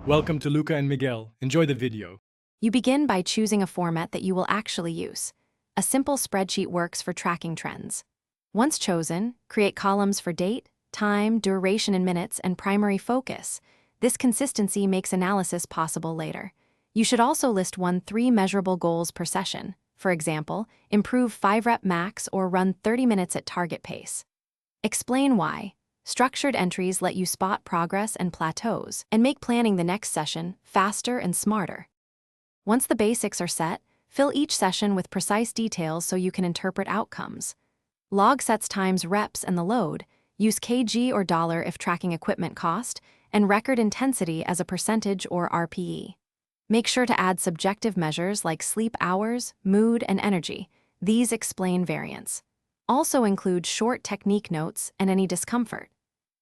Welcome to Luca and Miguel. Enjoy the video. You begin by choosing a format that you will actually use. A simple spreadsheet works for tracking trends. Once chosen, create columns for date, time, duration in minutes, and primary focus. This consistency makes analysis possible later. You should also list 3 measurable goals per session. For example, improve 5-rep max or run 30 minutes at target pace. Explain why. Structured entries let you spot progress and plateaus and make planning the next session faster and smarter. Once the basics are set, fill each session with precise details so you can interpret outcomes. Log sets times reps and the load, use kg or dollar if tracking equipment cost, and record intensity as a percentage or RPE. Make sure to add subjective measures like sleep hours, mood, and energy. These explain variance. Also include short technique notes and any discomfort.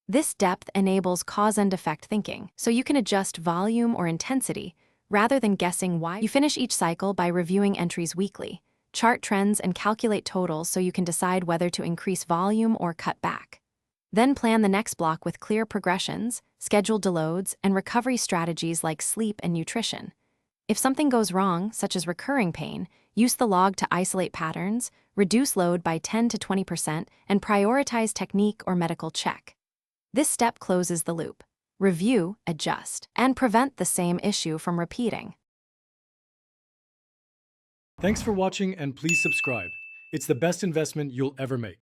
This depth enables cause and effect thinking, so you can adjust volume or intensity rather than guessing why. You finish each cycle by reviewing entries weekly. Chart trends and calculate totals so you can decide whether to increase volume or cut back. Then plan the next block with clear progressions, scheduled deloads, and recovery strategies like sleep and nutrition. If something goes wrong, such as recurring pain, use the log to isolate patterns, reduce load by 10 to 20%, and prioritize technique or medical check. This step closes the loop. Review, adjust, and prevent the same issue from repeating. Thanks for watching and please subscribe. It's the best investment you'll ever make.